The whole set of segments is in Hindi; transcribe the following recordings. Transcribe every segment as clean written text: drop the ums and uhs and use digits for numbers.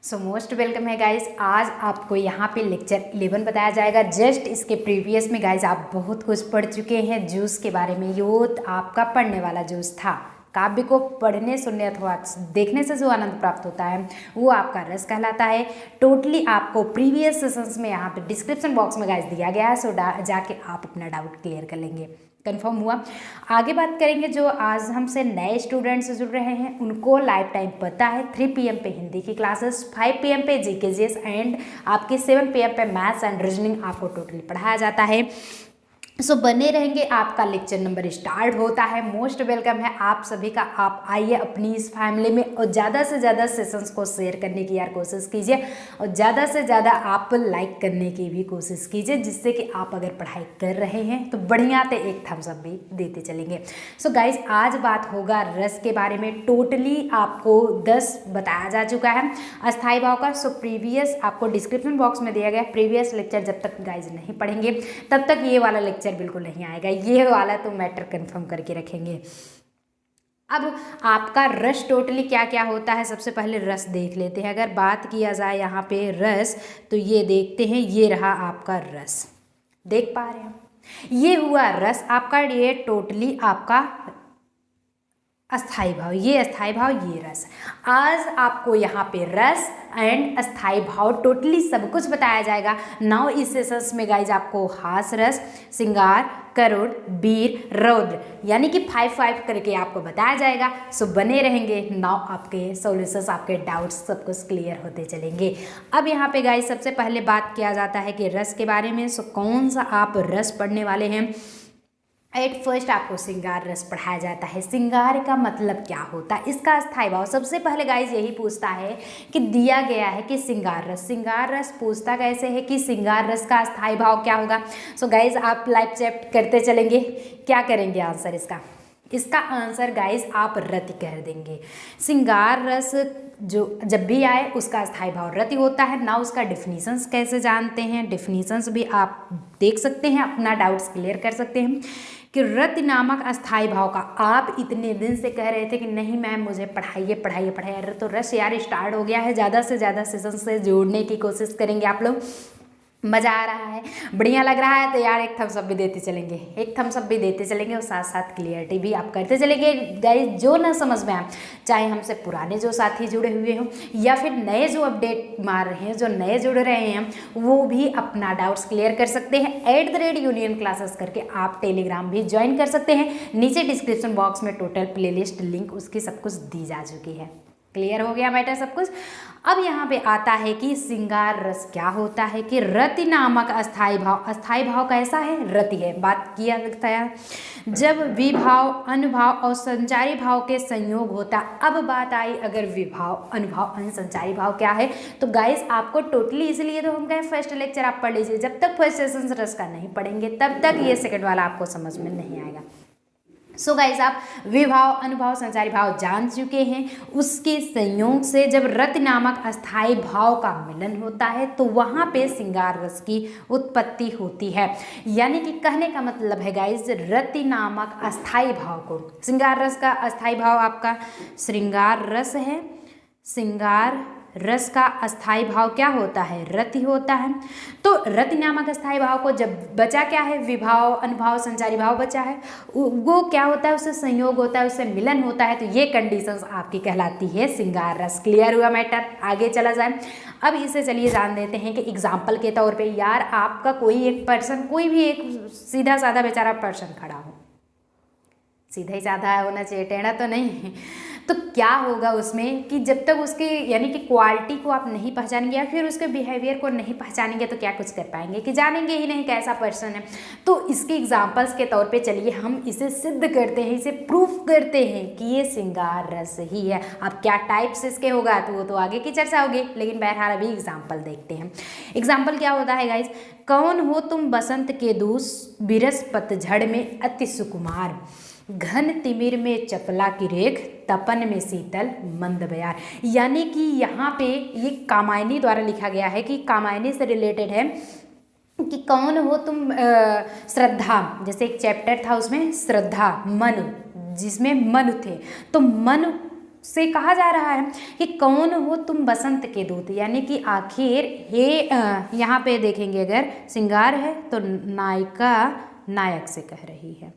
सो मोस्ट वेलकम है गाइज। आज आपको यहाँ पे लेक्चर 11 बताया जाएगा। जस्ट इसके प्रीवियस में गाइज आप बहुत कुछ पढ़ चुके हैं जूस के बारे में। ये आपका पढ़ने वाला जूस था। काव्य को पढ़ने सुनने अथवा देखने से जो आनंद प्राप्त होता है वो आपका रस कहलाता है। टोटली आपको प्रीवियस सेशंस में यहाँ पे डिस्क्रिप्शन बॉक्स में गाइज दिया गया है। सो जाके आप अपना डाउट क्लियर कर लेंगे। कंफर्म हुआ। आगे बात करेंगे जो आज हमसे नए स्टूडेंट्स जुड़ रहे हैं उनको लाइफ टाइम पता है 3 PM पे हिंदी की क्लासेस, 5 PM पे GKGS एंड आपके 7 PM पे मैथ्स एंड रीजनिंग आपको टोटली पढ़ाया जाता है। सो बने रहेंगे। आपका लेक्चर नंबर स्टार्ट होता है। मोस्ट वेलकम है आप सभी का। आप आइए अपनी इस फैमिली में और ज़्यादा से ज़्यादा सेशंस को शेयर करने की यार कोशिश कीजिए और ज़्यादा से ज़्यादा आप लाइक करने की भी कोशिश कीजिए, जिससे कि आप अगर पढ़ाई कर रहे हैं तो बढ़िया तो एक थम्स अप भी देते चलेंगे। सो गाइज आज बात होगा रस के बारे में। टोटली आपको 10 बताया जा चुका है अस्थाई भाव का। सो प्रीवियस आपको डिस्क्रिप्शन बॉक्स में दिया गया प्रीवियस लेक्चर जब तक गाइज नहीं पढ़ेंगे तब तक ये वाला लेक्चर बिल्कुल नहीं आएगा। ये वाला तो मैटर कंफर्म करके रखेंगे। अब आपका रस टोटली क्या क्या होता है सबसे पहले रस देख लेते हैं। अगर बात किया जाए यहाँ पे रस तो ये देखते हैं, ये रहा आपका रस, देख पा रहे हैं। ये हुआ रस आपका। ये टोटली आपका अस्थाई भाव, ये अस्थाई भाव, ये रस। आज आपको यहाँ पे रस एंड अस्थाई भाव टोटली सब कुछ बताया जाएगा। नाउ इस सेशंस में गाइज आपको हास रस, श्रृंगार, करुण, वीर, रौद्र यानी कि 5 करके आपको बताया जाएगा। सो बने रहेंगे। नाउ आपके सॉल्यूशंस, आपके डाउट्स सब कुछ क्लियर होते चलेंगे। अब यहाँ पे गाइज सबसे पहले बात किया जाता है कि रस के बारे में। सो कौन सा आप रस पढ़ने वाले हैं। एट फर्स्ट आपको श्रृंगार रस पढ़ाया जाता है। श्रृंगार का मतलब क्या होता है, इसका अस्थाई भाव। सबसे पहले गाइज यही पूछता है कि दिया गया है कि श्रृंगार रस पूछता कैसे है कि श्रृंगार रस का अस्थाई भाव क्या होगा। सो गाइज आप लाइव चैट करते चलेंगे। क्या करेंगे आंसर इसका आंसर गाइज आप रति कर देंगे। श्रृंगार रस जो जब भी आए उसका अस्थाई भाव रति होता है। ना उसका डिफिनीशंस कैसे जानते हैं, डिफिनीशंस भी आप देख सकते हैं, अपना डाउट्स क्लियर कर सकते हैं कि रति नामक अस्थाई भाव का। आप इतने दिन से कह रहे थे कि नहीं मैम मुझे पढ़ाइए। अरे तो रस यार स्टार्ट हो गया है। ज़्यादा से ज़्यादा सेशन से जोड़ने की कोशिश करेंगे आप लोग। मज़ा आ रहा है, बढ़िया लग रहा है तो यार एक थम्स अप भी देते चलेंगे और साथ साथ क्लियरिटी भी आप करते चलेंगे। गाइस जो ना समझ में आए, चाहे हमसे पुराने जो साथी जुड़े हुए हों या फिर नए जो अपडेट मार रहे हैं, जो नए जुड़ रहे हैं, वो भी अपना डाउट्स क्लियर कर सकते हैं। @union classes करके आप टेलीग्राम भी ज्वाइन कर सकते हैं। नीचे डिस्क्रिप्शन बॉक्स में टोटल प्लेलिस्ट लिंक उसकी सब कुछ दी जा चुकी है। क्लियर हो गया मैटर सब कुछ। अब यहाँ पे आता है कि श्रृंगार रस क्या होता है कि रति नामक अस्थाई भाव कैसा है, रति है। बात किया लगता है जब विभाव, अनुभाव और संचारी भाव के संयोग होता। अब बात आई अगर विभाव, अनुभाव, संचारी भाव क्या है तो गाइस आपको टोटली, इसलिए तो हम कहें फर्स्ट लेक्चर आप पढ़ लीजिए। जब तक फर्स्ट सेशन रस का नहीं पढ़ेंगे तब तक ये सेकंड वाला आपको समझ में नहीं आएगा। सो गाइस आप विभाव, अनुभाव, संचारी भाव जान चुके हैं। उसके संयोग से जब रति नामक अस्थाई भाव का मिलन होता है तो वहाँ पे श्रृंगार रस की उत्पत्ति होती है। यानी कि कहने का मतलब है गाइस रति नामक अस्थाई भाव को, श्रृंगार रस का अस्थाई भाव आपका श्रृंगार रस है। श्रृंगार रस का अस्थाई भाव क्या होता है, रति होता है। तो रति नामक अस्थाई भाव को जब बचा क्या है, विभाव, अनुभाव, संचारी भाव बचा है, वो क्या होता है, उससे संयोग होता है, उससे मिलन होता है। तो ये कंडीशंस आपकी कहलाती है श्रृंगार रस। क्लियर हुआ मैटर। आगे चला जाए। अब इसे चलिए जान देते हैं कि एग्जाम्पल के तौर पे यार आपका कोई एक पर्सन, कोई भी एक सीधा साधा बेचारा पर्सन खड़ा हो, सीधा ही साधा होना चाहिए, टेढ़ा तो नहीं। तो क्या होगा उसमें कि जब तक उसकी यानी कि क्वालिटी को आप नहीं पहचानेंगे या फिर उसके बिहेवियर को नहीं पहचानेंगे तो क्या कुछ कर पाएंगे कि जानेंगे ही नहीं कैसा पर्सन है। तो इसके एग्जांपल्स के तौर पे चलिए हम इसे सिद्ध करते हैं, इसे प्रूफ करते हैं कि ये श्रृंगार रस ही है। अब क्या टाइप्स इसके होगा तो वो तो आगे की चर्चा होगी, लेकिन बहरहाल अभी एग्जाम्पल देखते हैं। एग्जाम्पल क्या होता है गाइज, कौन हो तुम बसंत के दूस, बिरस पतझड़ में अति सुकुमार, घन तिमिर में चपला की रेख, तपन में शीतल मंद बयार। यानी कि यहाँ पे ये कामायनी द्वारा लिखा गया है कि कामायनी से रिलेटेड है कि कौन हो तुम श्रद्धा, जैसे एक चैप्टर था उसमें श्रद्धा, मनु, जिसमें मनु थे। तो मनु से कहा जा रहा है कि कौन हो तुम बसंत के दूत, यानी कि आखिर ये यहाँ पे देखेंगे अगर श्रृंगार है तो नायिका नायक से कह रही है,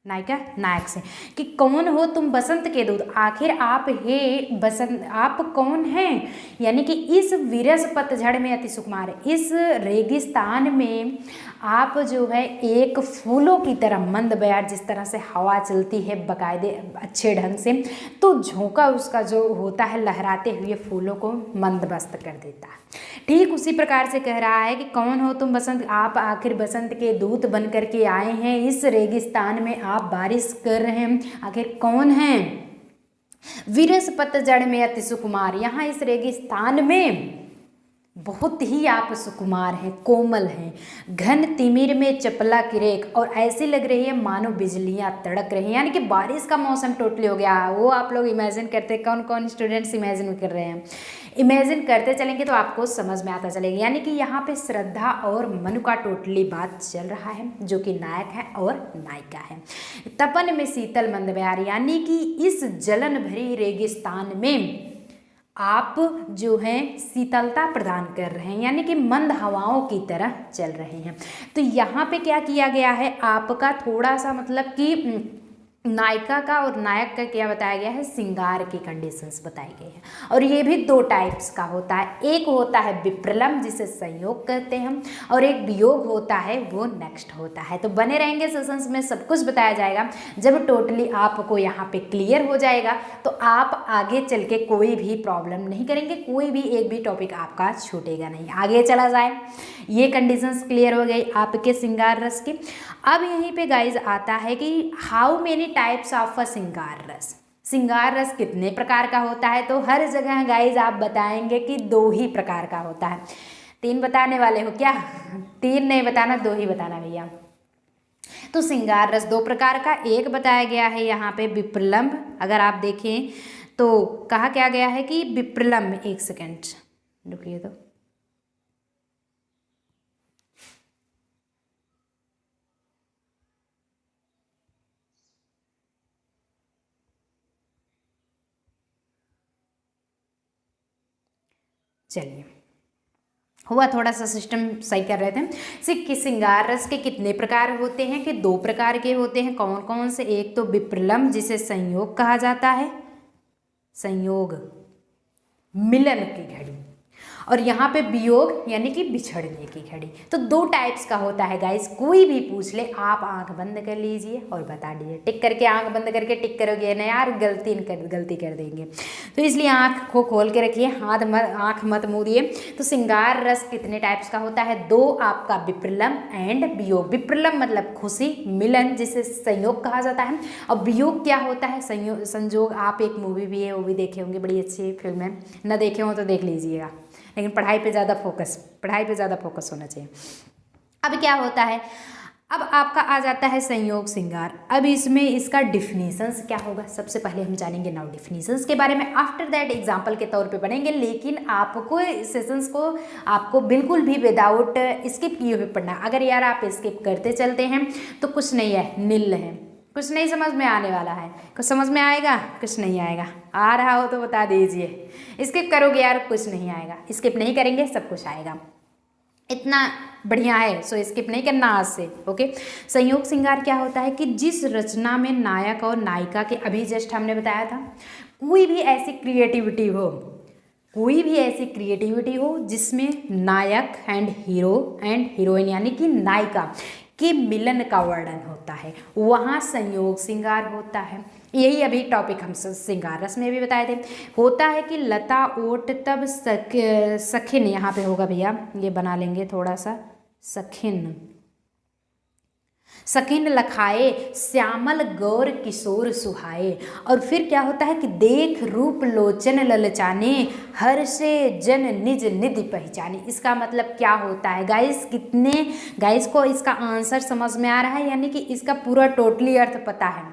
नायिका नायक से कि कौन हो तुम बसंत के दूत, आखिर आप हे बसंत आप कौन हैं, यानी कि इस विरस पतझड़ में अति सुकुमार, इस रेगिस्तान में आप जो है एक फूलों की तरह मंद बयार, जिस तरह से हवा चलती है बाकायदे अच्छे ढंग से तो झोंका उसका जो होता है लहराते हुए फूलों को मंदमस्त कर देता है, ठीक उसी प्रकार से कह रहा है कि कौन हो तुम बसंत, आप आखिर बसंत के दूत बन करके आए हैं, इस रेगिस्तान में आप बारिश कर रहे हैं, आखिर कौन हैं। विरस पतझड़ में अति सुकुमार, यहाँ इस रेगिस्तान में बहुत ही आप सुकुमार हैं, कोमल हैं, घन तिमिर में चपला की रेख और ऐसी लग रही है मानो बिजलियां तड़क रही हैं, यानी कि बारिश का मौसम टोटली हो गया। वो आप लोग इमेजिन करते, कौन कौन स्टूडेंट्स इमेजिन कर रहे हैं, इमेजिन करते चलेंगे तो आपको समझ में आता चलेगा, यानी कि यहाँ पे श्रद्धा और मनु का टोटली बात चल रहा है, जो कि नायक है और नायिका है। तपन में शीतल मंद बयार, यानी कि इस जलन भरी रेगिस्तान में आप जो हैं शीतलता प्रदान कर रहे हैं, यानी कि मंद हवाओं की तरह चल रहे हैं। तो यहाँ पे क्या किया गया है, आपका थोड़ा सा मतलब कि नायिका का और नायक का क्या बताया गया है, श्रृंगार की कंडीशंस बताई गई हैं। और ये भी दो टाइप्स का होता है, एक होता है विप्रलम्ब जिसे संयोग कहते हैं और एक वियोग होता है वो नेक्स्ट होता है। तो बने रहेंगे सेशंस में, सब कुछ बताया जाएगा। जब टोटली आपको यहाँ पे क्लियर हो जाएगा तो आप आगे चल के कोई भी प्रॉब्लम नहीं करेंगे, कोई भी एक भी टॉपिक आपका छूटेगा नहीं, आगे चला जाए। ये कंडीशंस क्लियर हो गई आपके श्रृंगार रस की। अब यहीं पे गाइज आता है कि how many types of a श्रृंगार रस, श्रृंगार रस कितने प्रकार का होता है। तो हर जगह गाइज आप बताएंगे कि 2 ही प्रकार का होता है। 3 बताने वाले हो क्या? 3 नहीं बताना, 2 ही बताना भैया। तो श्रृंगार रस 2 प्रकार का, एक बताया गया है यहाँ पे विप्रलम्ब, अगर आप देखें तो कहा क्या गया है कि विप्रलम्ब, एक सेकेंड रुकिए तो, चलिए हुआ थोड़ा सा सिस्टम सही कर रहे थे। श्रृंगार रस के कितने प्रकार होते हैं कि 2 प्रकार के होते हैं। कौन कौन से? एक तो विप्रलम्ब जिसे संयोग कहा जाता है, संयोग मिलन की घड़ी, और यहाँ पे वियोग यानी कि बिछड़ने की घड़ी। तो 2 टाइप्स का होता है गाइस, कोई भी पूछ ले आप आंख बंद कर लीजिए और बता दीजिए। टिक करके, आंख बंद करके टिक करोगे ना यार, गलती कर देंगे। तो इसलिए आंख को खोल के रखिए, आंख मत मूदिए। तो श्रृंगार रस कितने टाइप्स का होता है? 2 आपका विप्रलम्ब एंड वियोग। विप्रलम्ब मतलब खुशी, मिलन जिसे संयोग कहा जाता है, और वियोग क्या होता है? संयोग। आप एक मूवी भी है वो भी देखे होंगे, बड़ी अच्छी फिल्म है, न देखे हो तो देख लीजिएगा, लेकिन पढ़ाई पे ज़्यादा फोकस होना चाहिए। अब क्या होता है, अब आपका आ जाता है संयोग श्रृंगार। अब इसमें इसका डिफिनीशंस क्या होगा, सबसे पहले हम जानेंगे नाउ डिफिनीशंस के बारे में। आफ्टर दैट एग्जाम्पल के तौर पे पढ़ेंगे, लेकिन आपको सेशंस को आपको बिल्कुल भी विदाउट स्किप किए हुए पढ़ना। अगर यार आप स्किप करते चलते हैं तो कुछ नहीं है, नील है, कुछ नहीं समझ में आने वाला है। कुछ समझ में आएगा? कुछ नहीं आएगा। आ रहा हो तो बता दीजिए। स्किप करोगे यार कुछ नहीं आएगा, स्किप नहीं करेंगे सब कुछ आएगा। इतना बढ़िया है, सो स्किप नहीं करना आज से, ओके। संयोग श्रृंगार क्या होता है कि जिस रचना में नायक और नायिका के, अभी जस्ट हमने बताया था, कोई भी ऐसी क्रिएटिविटी हो जिसमें नायक एंड हीरो एंड हीरोइन यानी कि नायिका के मिलन का वर्णन होता है, वहाँ संयोग श्रृंगार होता है। यही अभी टॉपिक हम श्रृंगार रस में भी बताए थे। होता है कि लता ओट तब सखिन, यहाँ पे होगा भैया, ये बना लेंगे थोड़ा सा, सखिन लखाए श्यामल गौर किशोर सुहाए। और फिर क्या होता है कि देख रूप लोचन ललचाने, हर से जन निज निधि पहचाने। इसका मतलब क्या होता है गाइस? कितने गाइस को इसका आंसर समझ में आ रहा है, यानी कि इसका पूरा टोटली अर्थ पता है।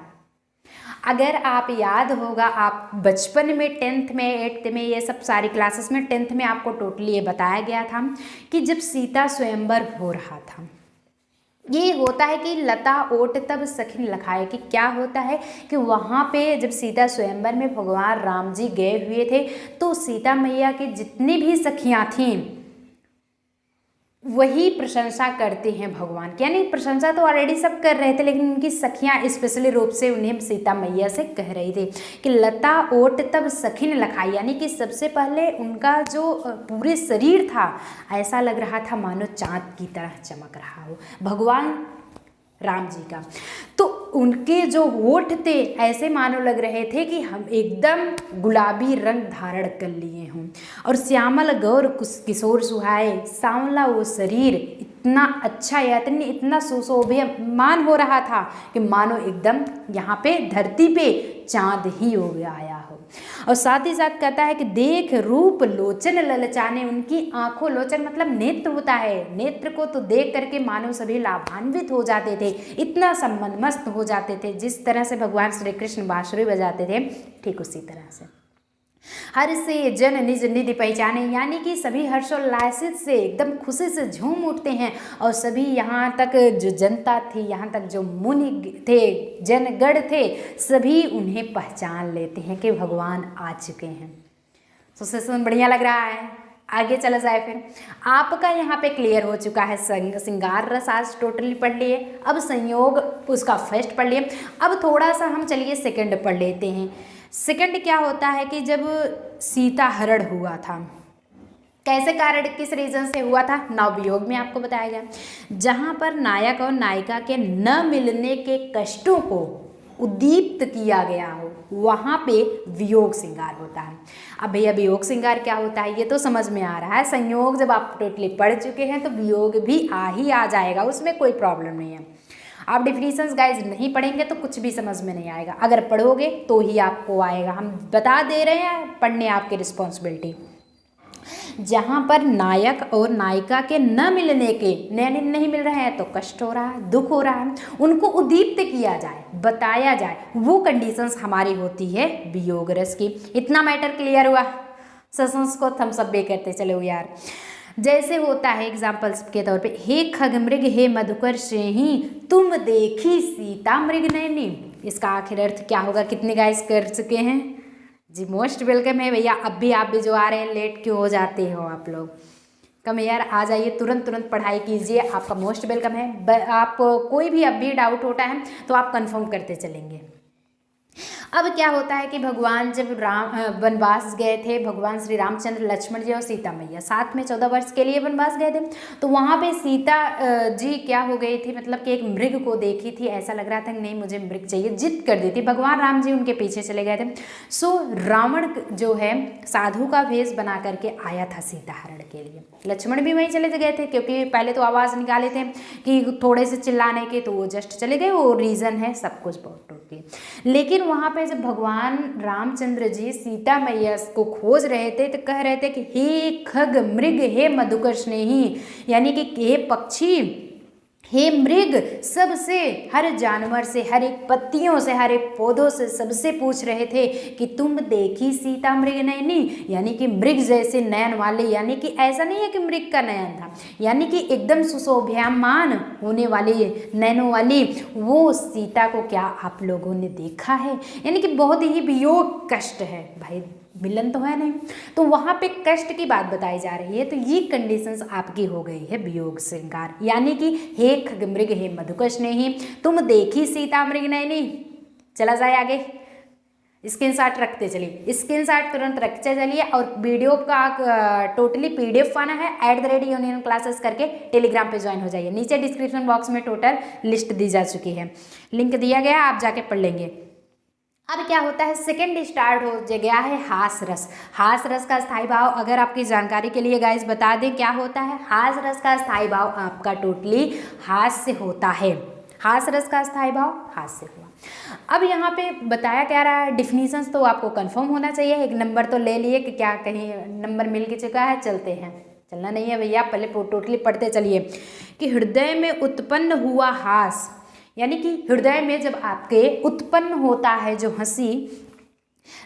अगर आप याद होगा, आप बचपन में 10th में 8th में ये सब सारी क्लासेस में 10th में आपको टोटली ये बताया गया था कि जब सीता स्वयंवर हो रहा था ये होता है कि लता ओट तब सखिन लखाए, कि क्या होता है कि वहाँ पे जब सीता स्वयंवर में भगवान राम जी गए हुए थे तो सीता मैया की जितनी भी सखियाँ थीं वही प्रशंसा करते हैं भगवान की, यानी प्रशंसा तो ऑलरेडी सब कर रहे थे लेकिन उनकी सखियाँ स्पेशली रूप से उन्हें सीता मैया से कह रही थी कि लता ओट तब सखिन लखाई, यानी कि सबसे पहले उनका जो पूरे शरीर था ऐसा लग रहा था मानो चाँद की तरह चमक रहा हो भगवान राम जी का। तो उनके जो होठ थे ऐसे मानो लग रहे थे कि हम एकदम गुलाबी रंग धारण कर लिए हों, और श्यामल गौर किशोर सुहाए, सांवला वो शरीर इतना अच्छा या इतना सुशोभमान हो रहा था कि मानो एकदम यहाँ पे धरती पे चाँद ही हो गया आया हो। और साथ ही साथ कहता है कि देख रूप लोचन ललचाने, उनकी आंखों, लोचन मतलब नेत्र होता है, नेत्र को तो देख करके मानो सभी लाभान्वित हो जाते थे, इतना सम्मनमस्त हो जाते थे। जिस तरह से भगवान श्री कृष्ण बांसुरी बजाते थे ठीक उसी तरह से। हर से जन निज निधि पहचाने, यानी कि सभी हर्षोल्लासित से एकदम खुशी से झूम उठते हैं, और सभी यहाँ तक जो जनता थी, यहाँ तक जो मुनि थे, जनगण थे, सभी उन्हें पहचान लेते हैं कि भगवान आ चुके हैं। तो सेशन बढ़िया लग रहा है। आगे चला जाए फिर, आपका यहाँ पे क्लियर हो चुका है श्रृंगार रस, आज टोटली पढ़ लिए। अब संयोग उसका फर्स्ट पढ़ लिए। अब थोड़ा सा हम चलिए सेकंड पढ़ लेते हैं। सेकंड क्या होता है कि जब सीता हरण हुआ था, कैसे कारण, किस रीजन से हुआ था, नववियोग में आपको बताया गया, जहाँ पर नायक और नायिका के न मिलने के कष्टों को उद्दीप्त किया गया हो, वहाँ पे वियोग श्रृंगार होता है। अब भैया वियोग श्रृंगार क्या होता है ये तो समझ में आ रहा है। संयोग जब आप टोटली पढ़ चुके हैं तो वियोग भी आ जाएगा, उसमें कोई प्रॉब्लम नहीं है। आप डिफिनीशंस गाइज नहीं पढ़ेंगे तो कुछ भी समझ में नहीं आएगा, अगर पढ़ोगे तो ही आपको आएगा। हम बता दे रहे हैं, पढ़ने आपकी रिस्पॉन्सिबिलिटी। जहाँ पर नायक और नायिका के न मिलने के, नहीं मिल रहे हैं तो कष्ट हो रहा है, दुख हो रहा है, उनको उद्दीप्त किया जाए, बताया जाए, वो कंडीशंस हमारी होती है वियोग रस की। इतना मैटर क्लियर हुआ। सेशंस को थम्स अप भी करते चलो यार। जैसे होता है एग्जाम्पल्स के तौर पे, हे खग मृग हे मधुकर श्रेणी, तुम देखी सीता मृग नैनी। इसका आखिर अर्थ क्या होगा, कितने गाइस कर चुके हैं जी? मोस्ट वेलकम है भैया। अब भी आप भी जो आ रहे हैं, लेट क्यों हो जाते हो आप लोग? कम यार आ जाइए, तुरंत पढ़ाई कीजिए, आपका मोस्ट वेलकम है। आप कोई भी अब भी डाउट होता है तो आप कंफर्म करते चलेंगे। अब क्या होता है कि भगवान जब वनवास गए थे, भगवान श्री रामचंद्र, लक्ष्मण जी और सीता मैया साथ में 14 वर्ष के लिए वनवास गए थे, तो वहाँ पे सीता जी क्या हो गई थी, मतलब कि एक मृग को देखी थी, ऐसा लग रहा था कि नहीं मुझे मृग चाहिए, जिद कर दी थी। भगवान राम जी उनके पीछे चले गए थे। सो रावण जो है साधु का वेश बना करके आया था सीता हरण के लिए। लक्ष्मण भी वहीं चले गए थे क्योंकि पहले तो आवाज़ निकाले थे कि थोड़े से चिल्लाने के, तो वो जस्ट चले गए, वो रीज़न है सब कुछ बहुत टोटली। लेकिन वहाँ पे जब भगवान रामचंद्र जी सीता मैया को खोज रहे थे तो कह रहे थे कि हे खग मृग हे मधुकर स्नेही, यानी कि हे पक्षी, हे मृग, सबसे, हर जानवर से, हर एक पत्तियों से, हर एक पौधों से, सबसे पूछ रहे थे कि तुम देखी सीता मृग नयनी, यानी कि मृग जैसे नयन वाले, यानी कि ऐसा नहीं है कि मृग का नयन था, यानी कि एकदम सुशोभ्यमान होने वाली नयनों वाली वो सीता को क्या आप लोगों ने देखा है? यानी कि बहुत ही वियोग कष्ट है भाई, मिलन तो है नहीं, तो वहाँ पे कष्ट की बात बताई जा रही है। तो ये कंडीशंस आपकी हो गई है वियोग श्रृंगार, यानी कि हे खग मृग हे मधुकर स्नेही, तुम देखी सीता मृग नयनी। चला जाए आगे, स्क्रीनशॉट रखते चलिए, स्क्रीनशॉट तुरंत रखते चलिए। और वीडियो का टोटली PDF पाना है @यूनियन क्लासेस करके टेलीग्राम पे ज्वाइन हो जाइए। नीचे डिस्क्रिप्शन बॉक्स में टोटल लिस्ट दी जा चुकी है, लिंक दिया गया, आप जाके पढ़ लेंगे। अब क्या होता है, सेकंड स्टार्ट हो गया है हास रस। हास रस का स्थायी भाव, अगर आपकी जानकारी के लिए गाइस बता दें क्या होता है। हास रस का स्थायी भाव आपका टोटली हास्य होता है। हास रस का स्थायी भाव हास्य हुआ। अब यहाँ पे बताया क्या रहा है, डिफिनीशंस तो आपको कंफर्म होना चाहिए। एक नंबर तो ले लिए कि क्या कहीं नंबर मिल के चुका है, चलते हैं, चलना नहीं है भैया, पहले टोटली पढ़ते चलिए। कि हृदय में उत्पन्न हुआ हास, यानी कि हृदय में जब आपके उत्पन्न होता है जो हंसी,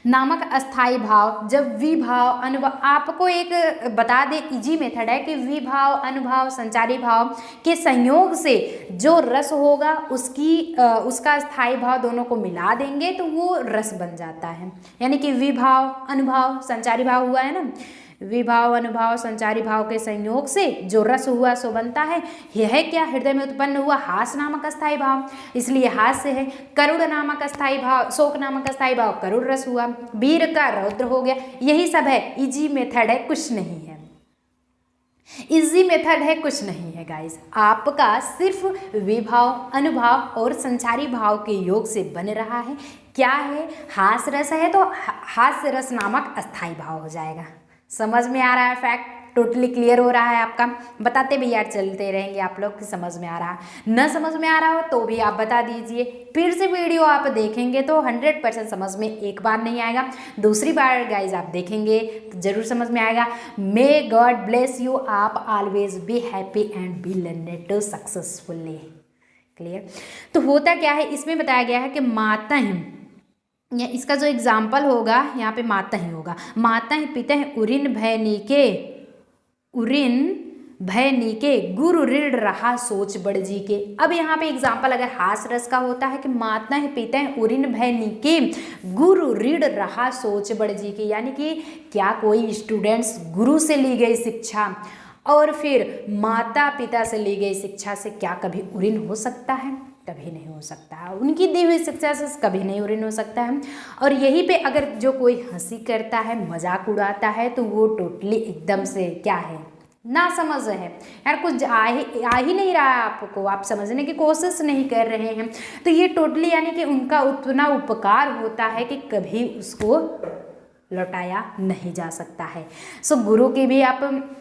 नामक अस्थाई भाव, जब विभाव अनुभाव, आपको एक बता दें इजी मेथड है कि विभाव अनुभाव संचारी भाव के संयोग से जो रस होगा उसका स्थाई भाव दोनों को मिला देंगे तो वो रस बन जाता है। यानी कि विभाव अनुभाव संचारी भाव हुआ है ना, विभाव अनुभाव संचारी भाव के संयोग से जो रस हुआ सो बनता है। यह क्या, हृदय में उत्पन्न हुआ हास नामक अस्थाई भाव, इसलिए हास्य है। करुण नामक अस्थाई भाव, शोक नामक अस्थाई भाव करुण रस हुआ। वीर का रौद्र हो गया। यही सब है, इजी मेथड है, कुछ नहीं है, इजी मेथड है, कुछ नहीं है गाइस। आपका सिर्फ विभाव अनुभाव और संचारी भाव के योग से बन रहा है। क्या है, हास रस है तो हास्य रस नामक अस्थाई भाव हो जाएगा। समझ में आ रहा है, फैक्ट टोटली क्लियर हो रहा है आपका। बताते भी यार चलते रहेंगे आप लोग कि समझ में आ रहा है, न समझ में आ रहा हो तो भी आप बता दीजिए। फिर से वीडियो आप देखेंगे तो 100% समझ में एक बार नहीं आएगा, दूसरी बार गाइज आप देखेंगे तो जरूर समझ में आएगा। मे गॉड ब्लेस यू, आप always be happy and be learn successfully. Clear. तो होता क्या है, इसमें बताया गया है कि माता है, या इसका जो एग्जाम्पल होगा यहाँ पे माता ही होगा। माता ही पिता है उरिन भय नीके गुरु ऋण रहा सोच बड़ जी के। अब यहाँ पे एग्जाम्पल अगर हास रस का होता है कि माता है पिता है उरिन भय नीके गुरु ऋण रहा सोच बड़ जी के, यानी कि क्या कोई स्टूडेंट्स गुरु से ली गई शिक्षा और फिर माता पिता से ली गई शिक्षा से क्या कभी उरिन हो सकता है? कभी नहीं हो सकता है। उनकी दी हुई शिक्षा से कभी नहीं उरिन हो सकता है। और यहीं पे अगर जो कोई हंसी करता है, मजाक उड़ाता है, तो वो टोटली एकदम से क्या है, ना समझ है यार, कुछ आ ही नहीं रहा है आपको, आप समझने की कोशिश नहीं कर रहे हैं। तो ये टोटली यानी कि उनका उतना उपकार होता है कि कभी उसको लौटाया नहीं जा सकता है। सो गुरु की भी आप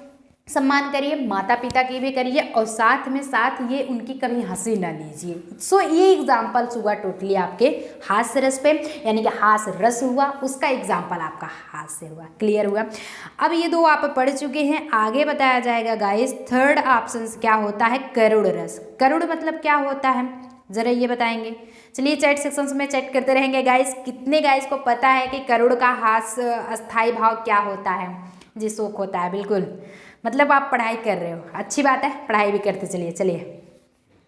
सम्मान करिए, माता पिता की भी करिए, और साथ में साथ ये उनकी कभी हंसी ना लीजिए। सो ये एग्जाम्पल्स हुआ टोटली आपके हास्य रस पे, यानी कि हास रस हुआ, उसका एग्जाम्पल आपका हास्य हुआ। क्लियर हुआ। अब ये दो आप पढ़ चुके हैं, आगे बताया जाएगा गाइस। थर्ड ऑप्शन क्या होता है, करुण रस। करुण मतलब क्या होता है जरा ये बताएंगे। चलिए चैट सेक्शंस में चैट करते रहेंगे गाइस। कितने गाइस को पता है कि करुण का हास अस्थाई भाव क्या होता है? जी शोक होता है, बिल्कुल। मतलब आप पढ़ाई कर रहे हो, अच्छी बात है, पढ़ाई भी करते चलिए। चलिए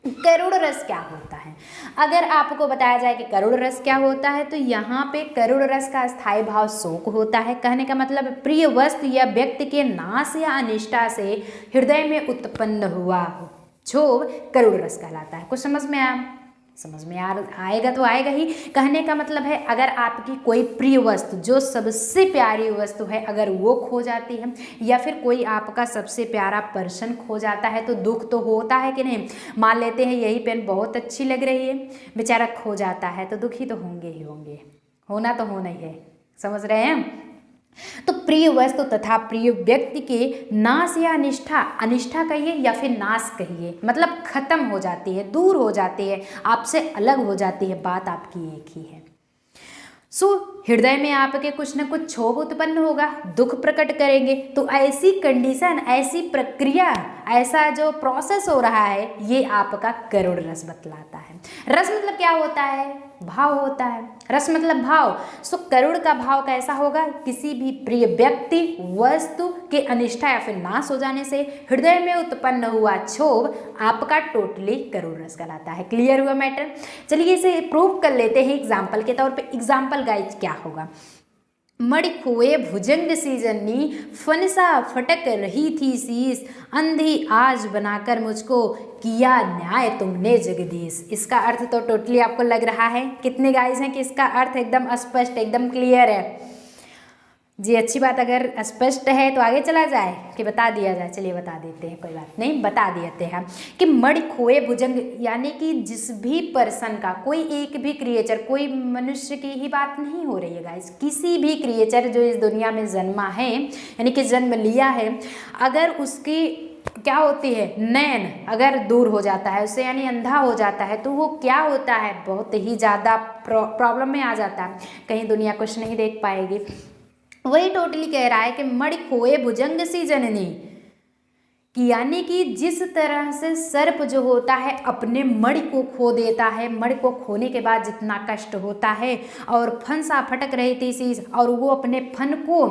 करुण रस क्या होता है, अगर आपको बताया जाए कि करुण रस क्या होता है, तो यहाँ पे करुण रस का स्थायी भाव शोक होता है। कहने का मतलब प्रिय वस्तु या व्यक्ति के नाश या अनिष्टा से हृदय में उत्पन्न हुआ क्षोभ करुण रस कहलाता है। कुछ समझ में आया? समझ में आएगा तो आएगा ही। कहने का मतलब है अगर आपकी कोई प्रिय वस्तु, जो सबसे प्यारी वस्तु है, अगर वो खो जाती है, या फिर कोई आपका सबसे प्यारा पर्सन खो जाता है, तो दुख तो होता है कि नहीं। मान लेते हैं यही पेन बहुत अच्छी लग रही है, बेचारा खो जाता है, तो दुखी तो होंगे ही होंगे, होना तो होना ही है। समझ रहे हैं? तो प्रिय वस्तु तथा प्रिय व्यक्ति के नाश या अनिष्ठा, अनिष्ठा कहिए या फिर नाश कहिए, मतलब खत्म हो जाती है, दूर हो जाती है, आपसे अलग हो जाती है, बात आपकी एक ही है। सो हृदय में आपके कुछ न कुछ क्षोभ उत्पन्न होगा, दुख प्रकट करेंगे। तो ऐसी कंडीशन, ऐसी प्रक्रिया, ऐसा जो प्रोसेस हो रहा है, ये आपका करुण रस बतलाता है। रस मतलब क्या होता है? भाव होता है। रस मतलब भाव। सो करुण का भाव कैसा होगा? किसी भी प्रिय व्यक्ति वस्तु के अनिष्ठा या फिर नाश हो जाने से हृदय में उत्पन्न हुआ क्षोभ आपका टोटली करुण रस कहलाता है। क्लियर हुआ मैटर? चलिए इसे प्रूव कर लेते हैं एग्जाम्पल के तौर पे। एग्जाम्पल गाइस क्या होगा? मणि खोए भुजंग सी जन्नी, फनसा फटक रही थी शीस, अंधी आज बनाकर मुझको किया न्याय तुमने जगदीश। इसका अर्थ तो टोटली आपको लग रहा है, कितने गाइस हैं कि इसका अर्थ एकदम स्पष्ट, एकदम क्लियर है जी। अच्छी बात, अगर स्पष्ट है तो आगे चला जाए कि बता दिया जाए? चलिए बता देते हैं, कोई बात नहीं, बता देते हैं कि मणि खोए भुजंग, यानी कि जिस भी पर्सन का, कोई एक भी क्रिएचर, कोई मनुष्य की ही बात नहीं हो रही है गाइस, किसी भी क्रिएचर जो इस दुनिया में जन्मा है, यानी कि जन्म लिया है, अगर उसकी क्या होती है, नैन अगर दूर हो जाता है उससे, यानी अंधा हो जाता है, तो वो क्या होता है, बहुत ही ज़्यादा प्रॉब्लम में आ जाता है, कहीं दुनिया कुछ नहीं देख पाएगी। वही टोटली कह रहा है कि मणि खोए भुजंग सी जननी, कि यानी कि जिस तरह से सर्प जो होता है अपने मणि को खो देता है, मणि को खोने के बाद जितना कष्ट होता है, और फन सा फटक रही थी शीश, और वो अपने फन को,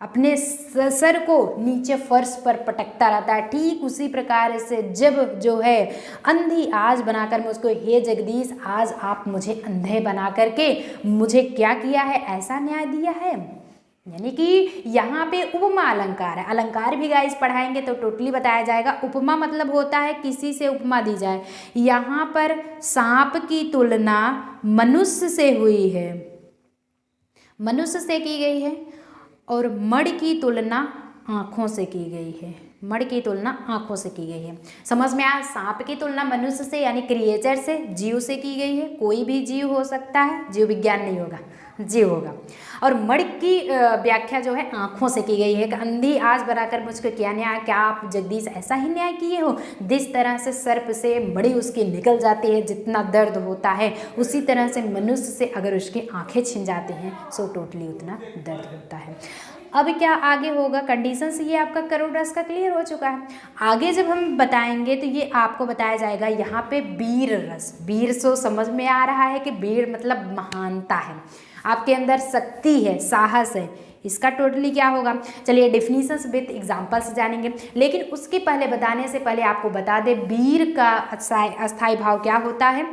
अपने सर को नीचे फर्श पर पटकता रहता है, ठीक उसी प्रकार से जब जो है अंधी आज बनाकर मुझको, हे जगदीश आज आप मुझे अंधे बना करके मुझे क्या किया है, ऐसा न्याय दिया है। यानी कि यहाँ पे उपमा अलंकार है। अलंकार भी गाइस पढ़ाएंगे तो टोटली बताया जाएगा। उपमा मतलब होता है किसी से उपमा दी जाए। यहाँ पर सांप की तुलना मनुष्य से हुई है, मनुष्य से की गई है, और मणि की तुलना आँखों से की गई है, मणि की तुलना आँखों से की गई है। समझ में आया। सांप की तुलना मनुष्य से यानी क्रिएचर से, जीव से की गई है। कोई भी जीव हो सकता है, जीव विज्ञान नहीं होगा, जीव होगा। और मणि की व्याख्या जो है आँखों से की गई है। अंधी आज बनाकर मुझको क्या न्याय, क्या आप जगदीश ऐसा ही न्याय किए हो। जिस तरह से सर्प से मणि उसकी निकल जाती है, जितना दर्द होता है, उसी तरह से मनुष्य से अगर उसकी आँखें छिन जाती हैं सो टोटली उतना दर्द होता है। अब क्या आगे होगा, कंडीशन से ये आपका करुण रस का क्लियर हो चुका है। आगे जब हम बताएंगे तो ये आपको बताया जाएगा यहाँ पे वीर रस। वीर सो समझ में आ रहा है कि वीर मतलब महानता है, आपके अंदर शक्ति है, साहस है। इसका टोटली क्या होगा, चलिए डेफिनेशंस विद एग्जांपल्स जानेंगे। लेकिन उसके पहले बताने से पहले आपको बता दें वीर का अस्थायी भाव क्या होता है,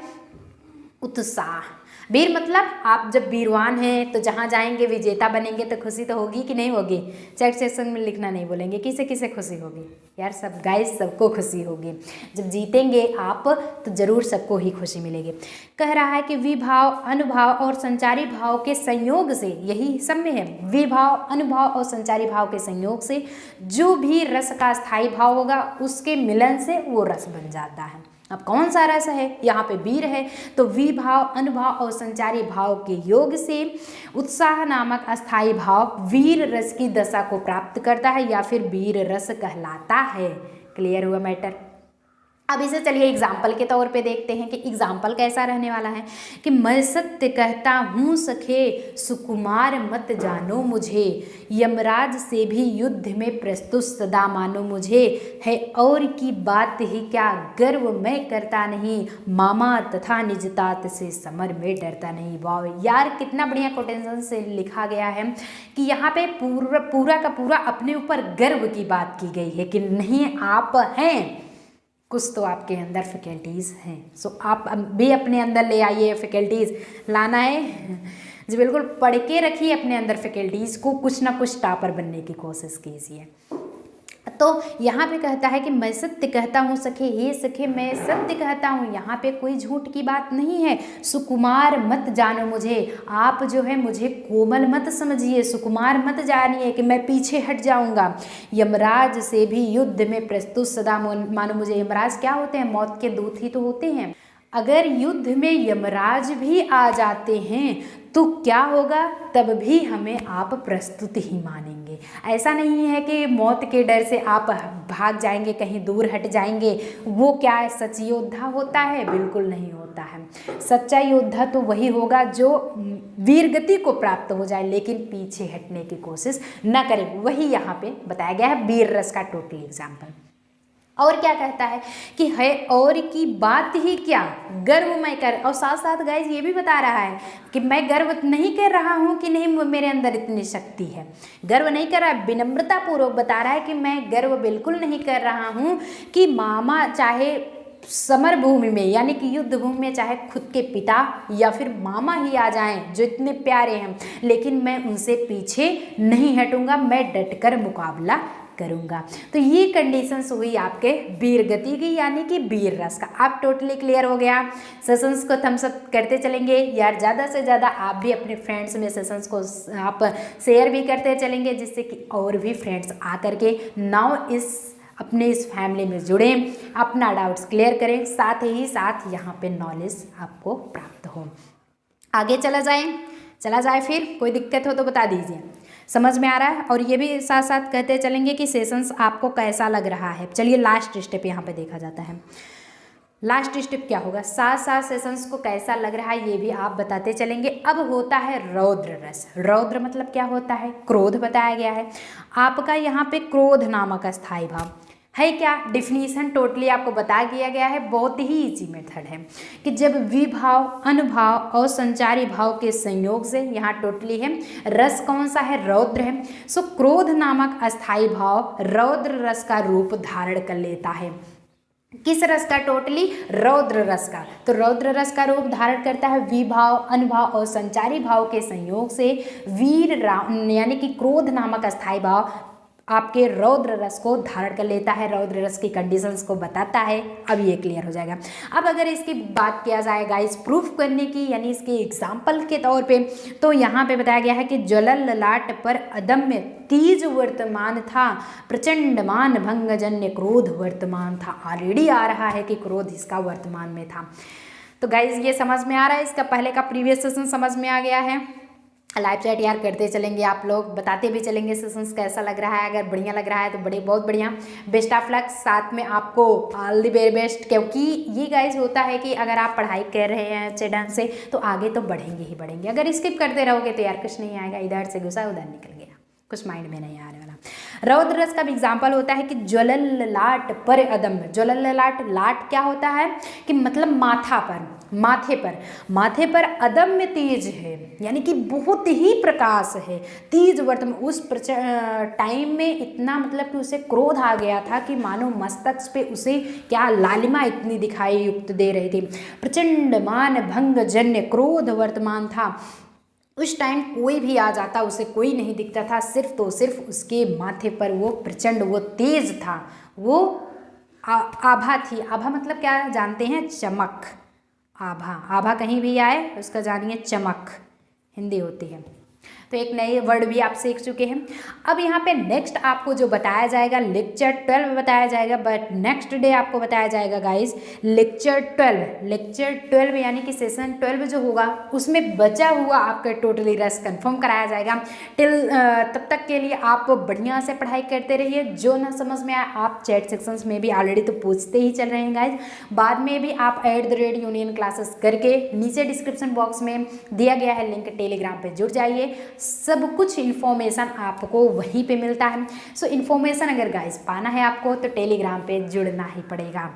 उत्साह। वीर मतलब आप जब वीरवान हैं तो जहाँ जाएंगे विजेता बनेंगे तो खुशी तो होगी कि नहीं होगी। चैट सेक्शन में लिखना नहीं बोलेंगे, किसे किसे खुशी होगी यार, सब गाइस सबको खुशी होगी। जब जीतेंगे आप तो जरूर सबको ही खुशी मिलेगी। कह रहा है कि विभाव, अनुभाव और संचारी भाव के संयोग से, यही सब में है, विभाव, अनुभाव और संचारी भाव के संयोग से जो भी रस का स्थायी भाव होगा उसके मिलन से वो रस बन जाता है। अब कौन सा रस है, यहाँ पे वीर है, तो विभाव, अनुभाव और संचारी भाव के योग से उत्साह नामक अस्थायी भाव वीर रस की दशा को प्राप्त करता है या फिर वीर रस कहलाता है। क्लियर हुआ मैटर। अब इसे चलिए एग्जाम्पल के तौर पे देखते हैं कि एग्जाम्पल कैसा रहने वाला है कि मैं सत्य कहता हूँ सखे, सुकुमार मत जानो मुझे, यमराज से भी युद्ध में प्रस्तुत सदा मानो मुझे, है और की बात ही क्या गर्व मैं करता नहीं, मामा तथा निज तात से समर में डरता नहीं। वाह यार, कितना बढ़िया कोटेंशन से लिखा गया है कि यहाँ पे पूरा का पूरा अपने ऊपर गर्व की बात की गई है कि नहीं आप हैं, कुछ तो आपके अंदर फैकल्टीज़ हैं। सो आप भी अपने अंदर ले आइए, फैकल्टीज़ लाना है जी, बिल्कुल पढ़ के रखिए अपने अंदर फैकल्टीज़ को, कुछ ना कुछ टॉपर बनने की कोशिश कीजिए। तो यहाँ पे कहता है कि मैं सत्य कहता हूँ सखे, हे सखे मैं सत्य कहता हूँ, यहाँ पे कोई झूठ की बात नहीं है। सुकुमार मत जानो मुझे, आप जो है मुझे कोमल मत समझिए, सुकुमार मत जानिए कि मैं पीछे हट जाऊँगा। यमराज से भी युद्ध में प्रस्तुत सदा मानो मुझे। यमराज क्या होते हैं, मौत के दूत ही तो होते हैं। अगर युद्ध में यमराज भी आ जाते हैं तो क्या होगा, तब भी हमें आप प्रस्तुत ही मानेंगे। ऐसा नहीं है कि मौत के डर से आप भाग जाएंगे, कहीं दूर हट जाएंगे। वो क्या है, सच योद्धा होता है? बिल्कुल नहीं होता है। सच्चा योद्धा तो वही होगा जो वीरगति को प्राप्त हो जाए लेकिन पीछे हटने की कोशिश न करे। वही यहाँ पे बताया गया है वीर रस का टोटल एग्जाम्पल। और क्या कहता है कि है और की बात ही क्या गर्व मैं कर, और साथ साथ गाइज ये भी बता रहा है कि मैं गर्व नहीं कर रहा हूँ कि नहीं मेरे अंदर इतनी शक्ति है। गर्व नहीं कर रहा है, विनम्रता पूर्वक बता रहा है कि मैं गर्व बिल्कुल नहीं कर रहा हूँ कि मामा चाहे समर भूमि में यानी कि युद्ध भूमि में चाहे खुद के पिता या फिर मामा ही आ जाएं जो इतने प्यारे हैं, लेकिन मैं उनसे पीछे नहीं हटूंगा, मैं डटकर मुकाबला करूंगा। तो ये कंडीशंस हुई आपके वीर गति की यानी कि वीर रस का। आप टोटली क्लियर हो गया। सेशंस को थम्स अप करते चलेंगे यार, ज़्यादा से ज़्यादा आप भी अपने फ्रेंड्स में सेशंस को आप शेयर भी करते चलेंगे जिससे कि और भी फ्रेंड्स आकर के नाउ अपने इस फैमिली में जुड़ें, अपना डाउट्स क्लियर करें, साथ ही साथ यहाँ पे नॉलेज आपको प्राप्त हो। आगे चला जाए फिर कोई दिक्कत हो तो बता दीजिए, समझ में आ रहा है। और ये भी साथ साथ कहते चलेंगे कि सेशंस आपको कैसा लग रहा है। चलिए लास्ट स्टेप यहाँ पे देखा जाता है। लास्ट स्टेप क्या होगा, साथ साथ सेशंस को कैसा लग रहा है ये भी आप बताते चलेंगे। अब होता है रौद्र रस। रौद्र मतलब क्या होता है, क्रोध बताया गया है आपका यहाँ पे, क्रोध नामक अस्थायी भाव। है क्या डिफिनीशन टोटली आपको बता दिया गया है, बहुत ही इजी मेथड है कि जब विभाव, अनुभाव और संचारी भाव के संयोग से, यहाँ टोटली है रस कौन सा है, रौद्र है। सो क्रोध नामक अस्थाई भाव रौद्र रस का रूप धारण कर लेता है। किस रस का, टोटली रौद्र रस का। तो रौद्र रस का रूप धारण करता है विभाव, अनुभाव और संचारी भाव के संयोग से वीर यानी कि क्रोध नामक अस्थाई भाव आपके रौद्र रस को धारण कर लेता है, रौद्र रस की कंडीशंस को बताता है। अब ये क्लियर हो जाएगा। अब अगर इसकी बात किया जाए गाइस प्रूफ करने की, यानी इसके एग्जाम्पल के तौर पे, तो यहाँ पे बताया गया है कि ज्वलल ललाट पर अदम्य तेज वर्तमान था, प्रचंड मान भंगजन्य क्रोध वर्तमान था। ऑलरेडी आ रहा है कि क्रोध इसका वर्तमान में था। तो गाइज ये समझ में आ रहा है, इसका पहले का प्रीवियस सेशन समझ में आ गया है। लाइव चैट यार करते चलेंगे, आप लोग बताते भी चलेंगे सेशंस कैसा लग रहा है। अगर बढ़िया लग रहा है तो बहुत बढ़िया, बेस्ट ऑफ लक। साथ में आपको ऑल द वेरी बेस्ट, क्योंकि ये गाइज होता है कि अगर आप पढ़ाई कर रहे हैं अच्छे ढंग से तो आगे तो बढ़ेंगे ही बढ़ेंगे। अगर स्किप करते रहोगे तो यार कुछ नहीं आएगा, इधर से घुसा उधर निकल गया, कुछ माइंड में नहीं आने वाला। रौद्र रस का भी एग्जाम्पल होता है कि ज्वलल ललाट पर अदम्य। ज्वलल ललाट, लाट क्या होता है कि मतलब माथा पर, माथे पर अदम्य तेज है, यानी कि बहुत ही प्रकाश है, तेज वर्तमान। उस टाइम में इतना मतलब कि उसे क्रोध आ गया था कि मानो मस्तक पे उसे क्या लालिमा इतनी दिखाई युक्त दे रही थी। प्रचंड मान भंग जन्य क्रोध वर्तमान था। उस टाइम कोई भी आ जाता उसे कोई नहीं दिखता था, सिर्फ तो सिर्फ उसके माथे पर वो प्रचंड, वो तेज था, वो आभा थी। आभा मतलब क्या जानते हैं, चमक। आभा, आभा कहीं भी आए उसका जानिए चमक हिंदी होती है। तो एक नए वर्ड भी आप सीख चुके हैं। अब यहाँ पे नेक्स्ट आपको जो बताया जाएगा लेक्चर 12 बताया जाएगा, बट नेक्स्ट डे आपको बताया जाएगा गाइस लेक्चर 12 यानी कि सेशन 12 जो होगा उसमें बचा हुआ आपका टोटली रस कंफर्म कराया जाएगा। तब तक के लिए आप बढ़िया से पढ़ाई करते रहिए। जो ना समझ में आए आप चैट सेक्शंस में भी ऑलरेडी तो पूछते ही चल रहे हैं गाइज, बाद में भी आप @यूनियन क्लासेस करके नीचे डिस्क्रिप्शन बॉक्स में दिया गया है लिंक, टेलीग्राम पे जुड़ जाइए। सब कुछ इन्फॉर्मेशन आपको वहीं पे मिलता है। सो इन्फॉर्मेशन अगर गाइस पाना है आपको तो टेलीग्राम पे जुड़ना ही पड़ेगा।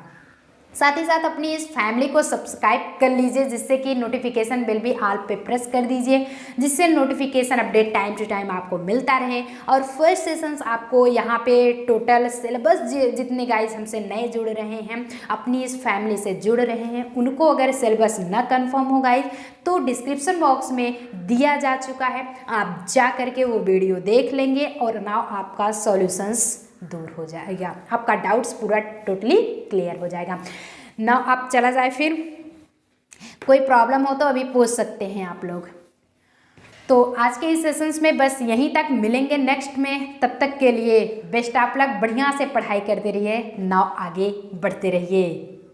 साथ ही साथ अपनी इस फैमिली को सब्सक्राइब कर लीजिए, जिससे कि नोटिफिकेशन बेल भी ऑल पे प्रेस कर दीजिए, जिससे notification update time to time आपको मिलता रहे। और फर्स्ट सेशंस आपको यहाँ पे टोटल सिलेबस जितने गाइस हमसे नए जुड़ रहे हैं, अपनी इस फैमिली से जुड़ रहे हैं, उनको अगर सिलेबस न कन्फर्म हो गाइस तो डिस्क्रिप्शन बॉक्स में दिया जा चुका है, आप जा करके वो वीडियो देख लेंगे और नाउ आपका सॉल्यूशंस दूर हो जाएगा, आपका डाउट्स पूरा टोटली क्लियर हो जाएगा। ना आप चला जाए, फिर कोई प्रॉब्लम हो तो अभी पूछ सकते हैं आप लोग। तो आज के इस सेशंस में बस यहीं तक, मिलेंगे नेक्स्ट में। तब तक के लिए बेस्ट ऑफ लक, बढ़िया से पढ़ाई करते रहिए, नाउ आगे बढ़ते रहिए।